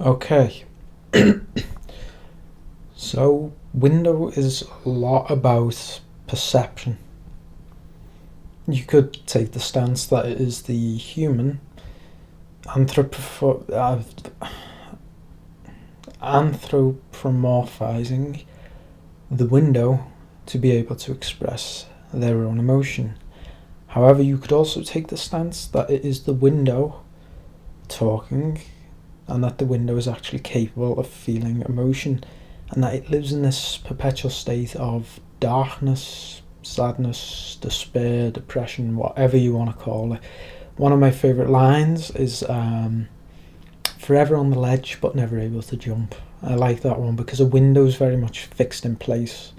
Okay, so window is a lot about perception. You could take the stance that it is the human anthropomorphizing the window to be able to express their own emotion. However, you could also take the stance that it is the window talking and that the window is actually capable of feeling emotion and that it lives in this perpetual state of darkness, sadness, despair, depression, whatever you want to call it. One of my favourite lines is forever on the ledge but never able to jump. I like that one because a window is very much fixed in place.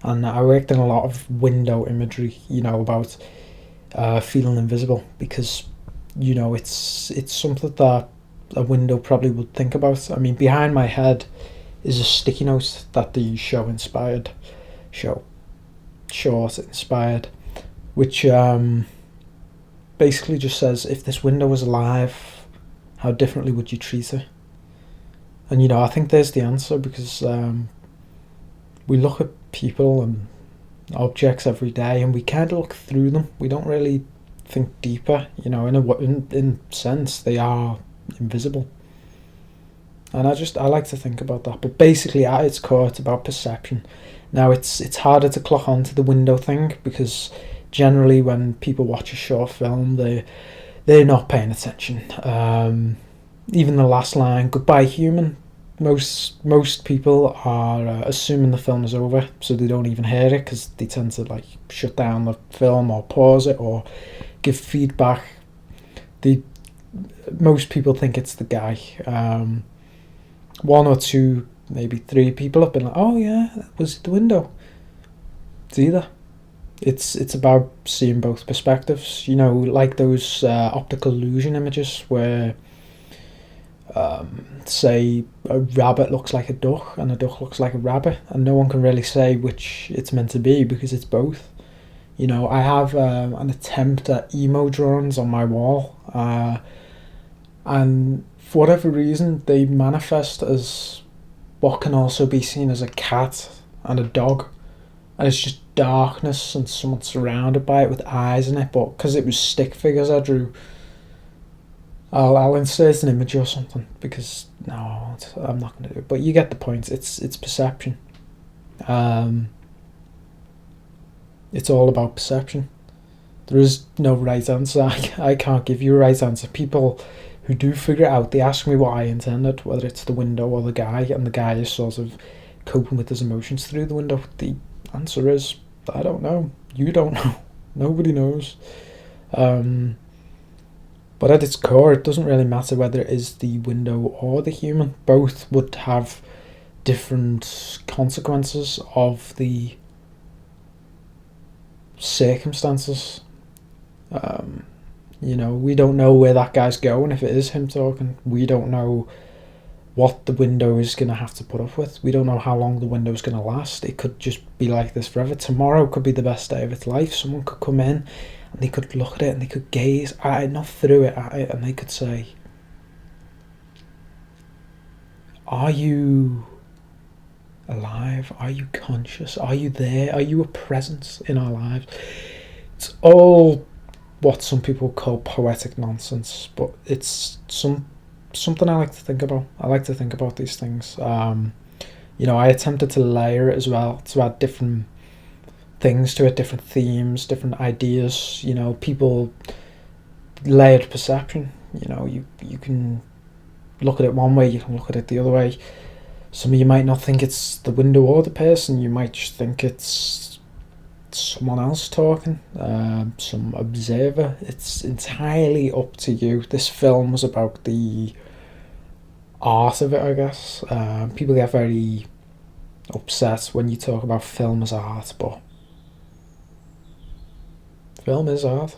And I worked in a lot of window imagery, about feeling invisible because, it's something that a window probably would think about. I mean, behind my head is a sticky note that the short inspired, which basically just says, if this window was alive, how differently would you treat it? And I think there's the answer because we look at people and objects every day, and we kind of look through them. We don't really think deeper. In a sense, they are invisible. And I like to think about that. But basically, at its core, it's about perception. Now, it's harder to clock onto the window thing because generally, when people watch a short film, they're not paying attention. Even the last line, "Goodbye, human." Most people are assuming the film is over, so they don't even hear it because they tend to shut down the film or pause it or give feedback. Most people think it's the guy. One or two, maybe three people have been like, "Oh yeah, was it the window?" It's either. It's about seeing both perspectives. Like those optical illusion images where, say, a rabbit looks like a duck and a duck looks like a rabbit, and no one can really say which it's meant to be because it's both. I have an attempt at emo drawings on my wall, and for whatever reason, they manifest as what can also be seen as a cat and a dog, and it's just darkness and someone surrounded by it with eyes in it. But because it was stick figures I drew, I'll insert an image or something because no, I'm not going to do it. But you get the point. It's perception. It's all about perception. There is no right answer. I can't give you a right answer. People who do figure it out, they ask me what I intended, whether it's the window or the guy, and the guy is sort of coping with his emotions through the window. The answer is, I don't know. You don't know. Nobody knows. But at its core, it doesn't really matter whether it is the window or the human. Both would have different consequences of the circumstances. We don't know where that guy's going if it is him talking. We don't know what the window is going to have to put up with. We don't know how long the window is going to last. It could just be like this forever. Tomorrow could be the best day of its life. Someone could come in and they could look at it and they could gaze at it, not through it, at it, and they could say, "Are you alive? Are you conscious? Are you there? Are you a presence in our lives?" It's all what some people call poetic nonsense, but it's something I like to think about. I like to think about these things. I attempted to layer it as well, to add different things to it, different themes, different ideas. People layered perception. You can look at it one way, you can look at it the other way. Some of you might not think it's the window or the person. You might just think it's someone else talking, some observer. It's entirely up to you. This film was about the art of it, I guess. People get very upset when you talk about film as art, but film is art.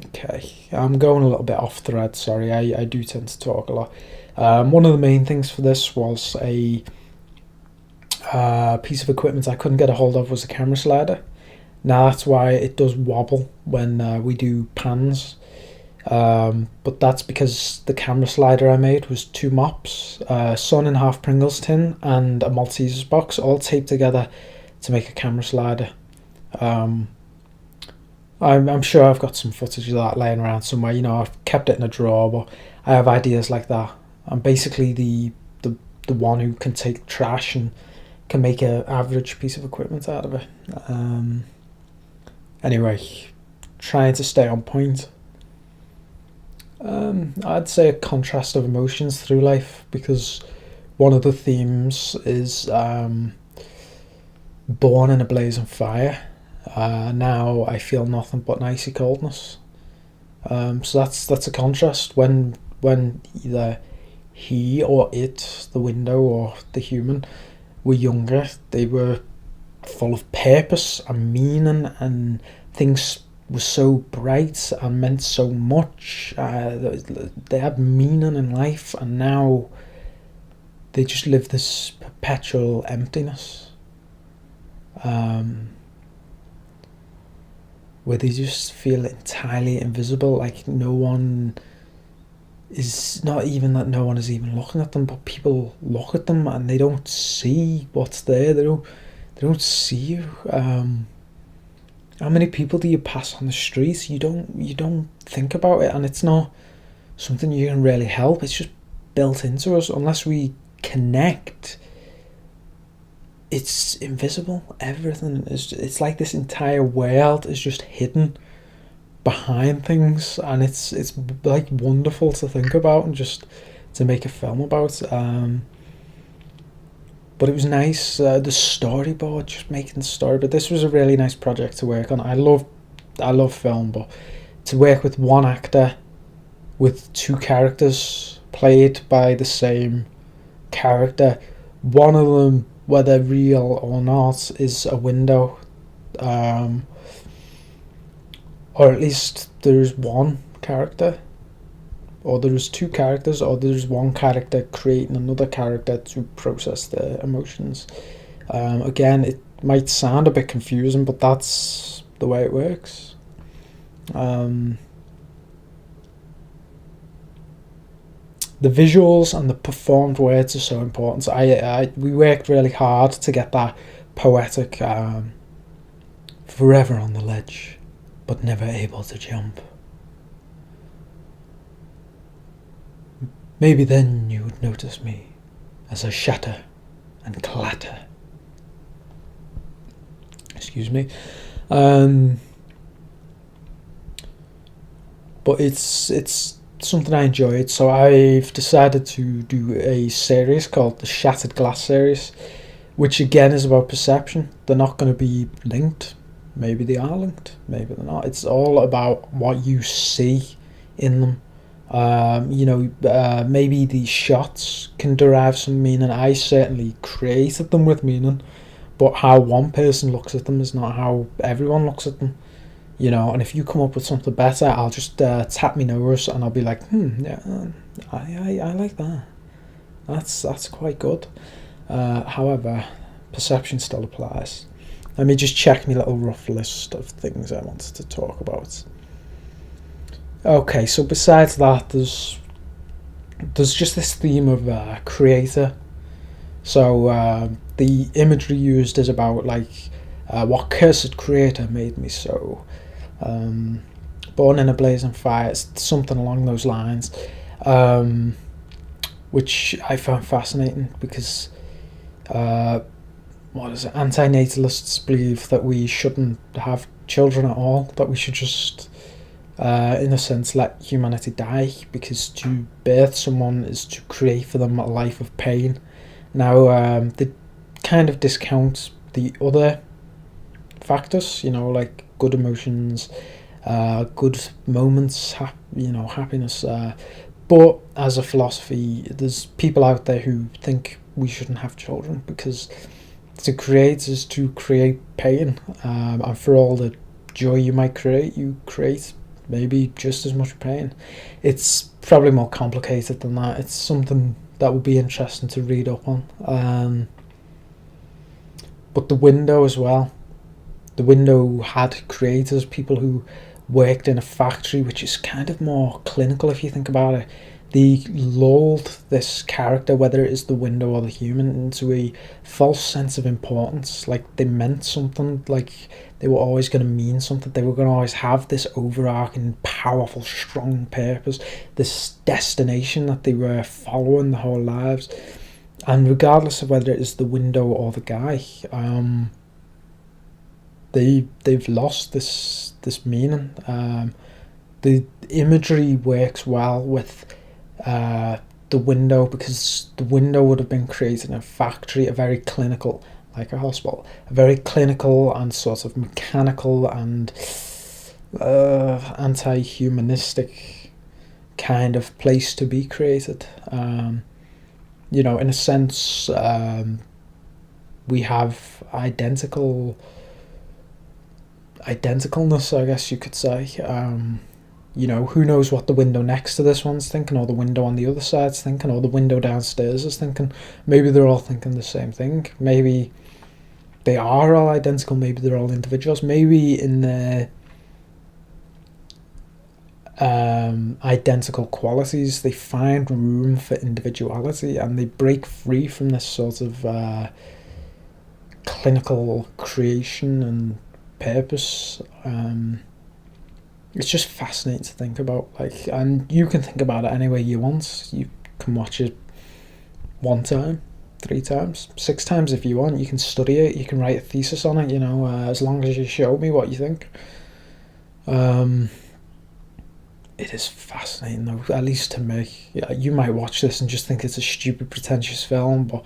Okay, I'm going a little bit off thread, sorry, I do tend to talk a lot. One of the main things for this was a piece of equipment I couldn't get a hold of was a camera slider. Now that's why it does wobble when we do pans. But that's because the camera slider I made was 2 mops, Sun and half Pringles tin, and a Maltesers box, all taped together to make a camera slider. Um, I'm sure I've got some footage of that laying around somewhere. I've kept it in a drawer, but I have ideas like that. I'm basically the one who can take trash and can make an average piece of equipment out of it. Anyway, trying to stay on point. I'd say a contrast of emotions through life, because one of the themes is born in a blazing fire. Now I feel nothing but an icy coldness. So that's a contrast. When either he or it, the window or the human, were younger, they were full of purpose and meaning, and things were so bright and meant so much. They had meaning in life, and now they just live this perpetual emptiness, where they just feel entirely invisible. Like no one is, not even that no one is even looking at them, but people look at them and they don't see what's there. They don't see you. How many people do you pass on the street? You don't think about it, and it's not something you can really help. It's just built into us. Unless we connect, it's invisible. Everything is. It's like this entire world is just hidden behind things, and it's like wonderful to think about and just to make a film about. But it was nice, the storyboard, just making the story. But this was a really nice project to work on. I love film, but to work with one actor with 2 characters played by the same character, one of them, whether real or not, is a window, or at least there's one character, or there's 2 characters, or there's one character creating another character to process the emotions. Again, it might sound a bit confusing, but that's the way it works. The visuals and the performed words are so important. We worked really hard to get that poetic, forever on the ledge, but never able to jump. Maybe then you would notice me as I shatter and clatter. Excuse me. But it's something I enjoyed, so I've decided to do a series called the Shattered Glass series, which again is about perception. They're not going to be linked. Maybe they are linked, maybe they're not. It's all about what you see in them. Maybe these shots can derive some meaning. I certainly created them with meaning, but how one person looks at them is not how everyone looks at them. And if you come up with something better, I'll just tap my nose and I'll be like, yeah, I like that. That's quite good. However, perception still applies. Let me just check my little rough list of things I wanted to talk about. Okay, so besides that, there's just this theme of creator. So the imagery used is about what cursed creator made me so. Born in a blazing fire, it's something along those lines, which I found fascinating because antinatalists believe that we shouldn't have children at all, that we should just in a sense let humanity die, because to birth someone is to create for them a life of pain. Now they kind of discount the other factors, like good emotions, good moments, happiness, but as a philosophy, there's people out there who think we shouldn't have children because to create is to create pain, and for all the joy you might create, you create maybe just as much pain. It's probably more complicated than that. It's something that would be interesting to read up on. But the window as well. The window had creators, people who worked in a factory, which is kind of more clinical if you think about it. They lulled this character, whether it is the window or the human, into a false sense of importance. Like they meant something, like they were always going to mean something. They were going to always have this overarching, powerful, strong purpose, this destination that they were following their whole lives. And regardless of whether it is the window or the guy, they've lost this meaning. The imagery works well with the window, because the window would have been created in a factory, a very clinical, like a hospital, a very clinical and sort of mechanical and anti-humanistic kind of place to be created. In a sense, we have identicalness, I guess you could say. Who knows what the window next to this one's thinking, or the window on the other side's thinking, or the window downstairs is thinking. Maybe they're all thinking the same thing. Maybe they are all identical. Maybe they're all individuals. Maybe in their identical qualities, they find room for individuality, and they break free from this sort of clinical creation and purpose. It's just fascinating to think about, and you can think about it any way you want. You can watch it 1 time, 3 times, 6 times if you want. You can study it, you can write a thesis on it, as long as you show me what you think. It is fascinating though, at least to me. You might watch this and just think it's a stupid, pretentious film, but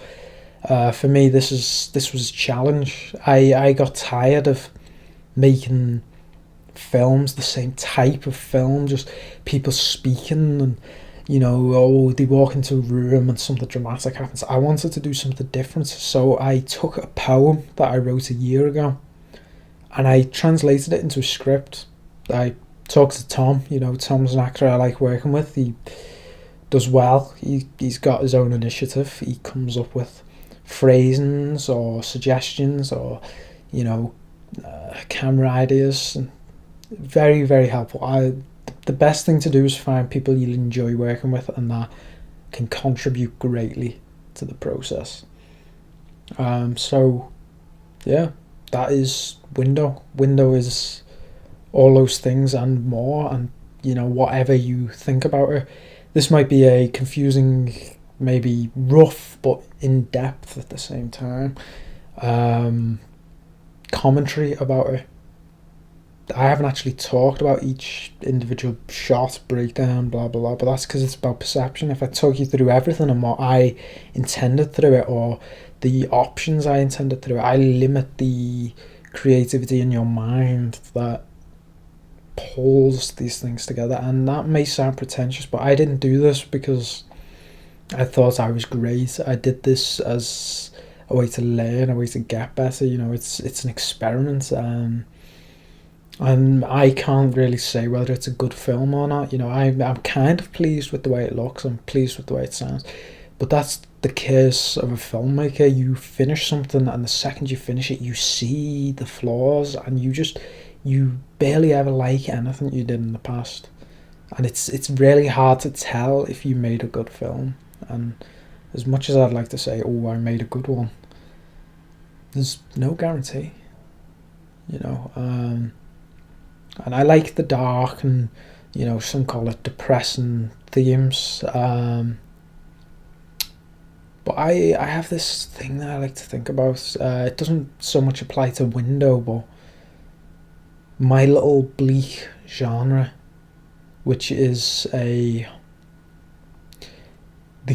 for me this was a challenge. I got tired of making films, the same type of film, just people speaking and they walk into a room and something dramatic happens. I wanted to do something different, so I took a poem that I wrote a year ago and I translated it into a script. I talked to Tom. Tom's an actor I like working with. He does well. He's got his own initiative. He comes up with phrasings or suggestions or camera ideas, and very, very helpful. The best thing to do is find people you'll enjoy working with and that can contribute greatly to the process. So yeah, that is Window. Window is all those things and more, and whatever you think about it. This might be a confusing, maybe rough, but in depth at the same time commentary about it. I haven't actually talked about each individual shot, breakdown, blah blah blah, but that's because it's about perception. If I took you through everything and what I intended through it, or the options I intended through it, I limit the creativity in your mind that pulls these things together. And that may sound pretentious, but I didn't do this because I thought I was great. I did this as a way to learn, a way to get better. It's an experiment, and I can't really say whether it's a good film or not. I'm kind of pleased with the way it looks. I'm pleased with the way it sounds, but that's the curse of a filmmaker. You finish something, and the second you finish it, you see the flaws, and you barely ever like anything you did in the past, and it's really hard to tell if you made a good film. And as much as I'd like to say, oh, I made a good one, there's no guarantee, and I like the dark and some call it depressing themes, but I have this thing that I like to think about. It doesn't so much apply to Window, but my little bleak genre, which is the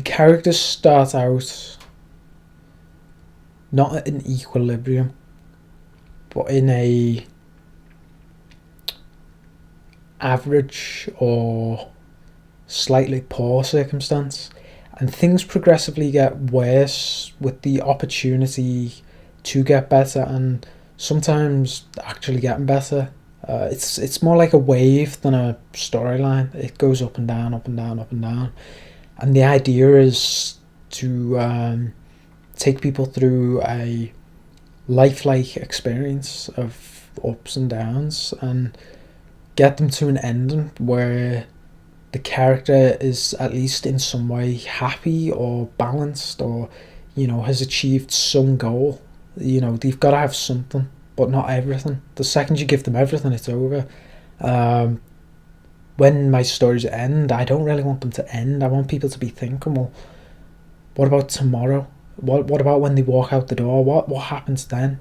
characters start out not at an equilibrium, but in a average or slightly poor circumstance, and things progressively get worse with the opportunity to get better, and sometimes actually getting better. It's more like a wave than a storyline. It goes up and down, up and down, up and down, and the idea is to take people through a lifelike experience of ups and downs. And get them to an ending where the character is at least in some way happy or balanced, or has achieved some goal. They've got to have something, but not everything. The second you give them everything, it's over. When my stories end, I don't really want them to end. I want people to be thinking, well, what about tomorrow? What about when they walk out the door? What happens then?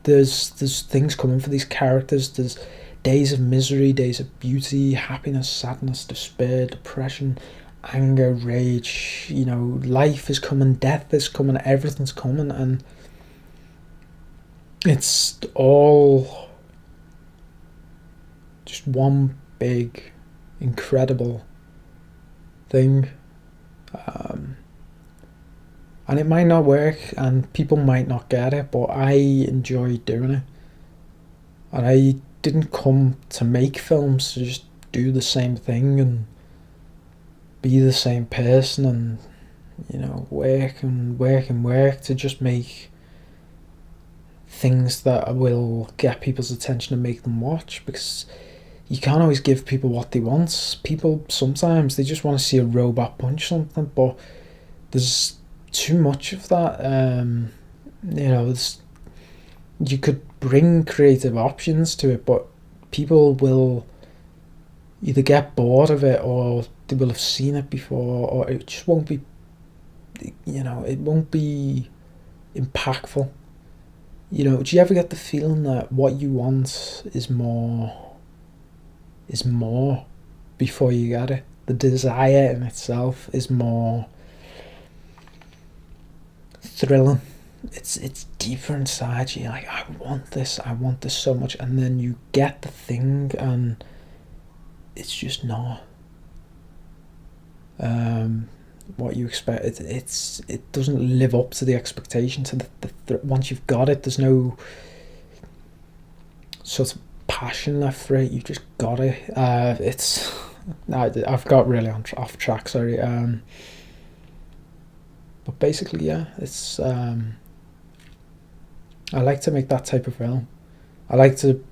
There's things coming for these characters. There's days of misery, days of beauty, happiness, sadness, despair, depression, anger, rage. Life is coming, death is coming, everything's coming, and it's all just one big, incredible thing. And it might not work, and people might not get it, but I enjoy doing it. And I didn't come to make films to just do the same thing and be the same person and, work and work and work to just make things that will get people's attention and make them watch, because you can't always give people what they want. People, sometimes, they just want to see a robot punch something, but there's too much of that. You could bring creative options to it, but people will either get bored of it, or they will have seen it before, or it just won't be, it won't be impactful. Do you ever get the feeling that what you want is more before you get it? The desire in itself is more thrilling. It's deeper inside you. You're like, I want this so much, and then you get the thing and it's just not what you expect. It doesn't live up to the expectation. So once you've got it, there's no sort of passion left for it. You just got it. I've got really off track, sorry. But basically, yeah, it's I like to make that type of film. I like to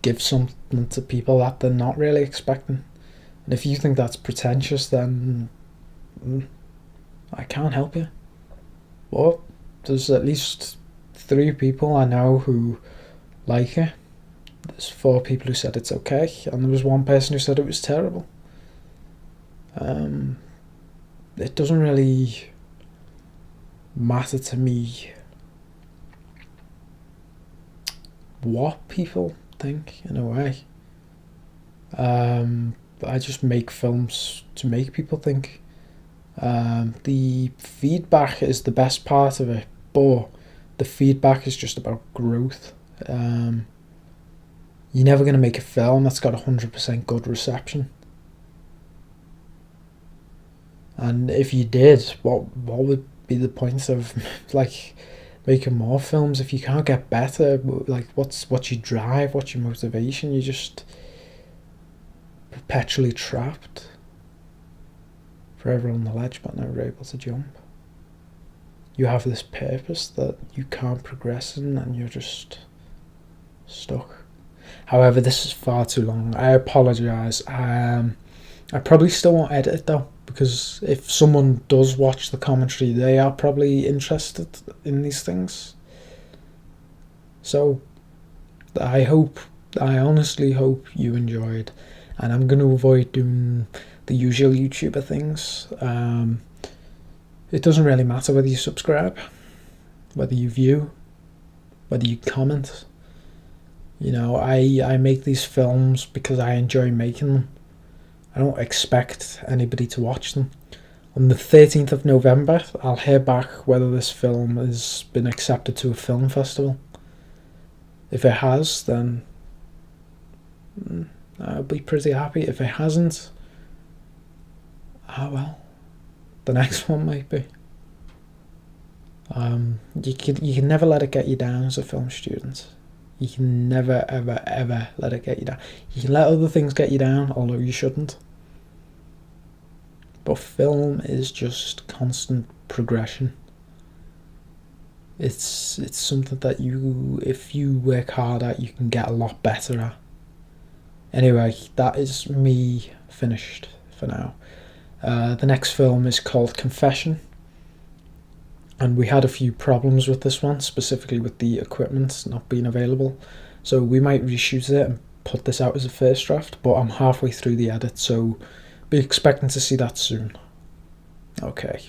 give something to people that they're not really expecting. And if you think that's pretentious, then I can't help you. But there's at least 3 people I know who like it. There's 4 people who said it's okay, and there was 1 person who said it was terrible. It doesn't really matter to me what people think, in a way. I just make films to make people think. The feedback is the best part of it, but the feedback is just about growth. You're never going to make a film that's got 100% good reception. And if you did, what would be the point of making more films if you can't get better? What's your drive? What's your motivation? You're just perpetually trapped, forever on the ledge but never able to jump. You have this purpose that you can't progress in, and you're just stuck. However, this is far too long. I apologise. I probably still won't edit it though, because if someone does watch the commentary, they are probably interested in these things. So I honestly hope you enjoyed, and I'm going to avoid doing the usual YouTuber things. It doesn't really matter whether you subscribe, whether you view, whether you comment. I make these films because I enjoy making them. I don't expect anybody to watch them. On the 13th of November, I'll hear back whether this film has been accepted to a film festival. If it has, then I'll be pretty happy. If it hasn't, well, the next one might be. You can never let it get you down as a film student. You can never, ever, ever let it get you down. You can let other things get you down, although you shouldn't. But film is just constant progression. It's something that if you work hard at, you can get a lot better at. Anyway, that is me finished for now. The next film is called Confession, and we had a few problems with this one, specifically with the equipment not being available. So we might reshoot it and put this out as a first draft, but I'm halfway through the edit, so be expecting to see that soon. Okay,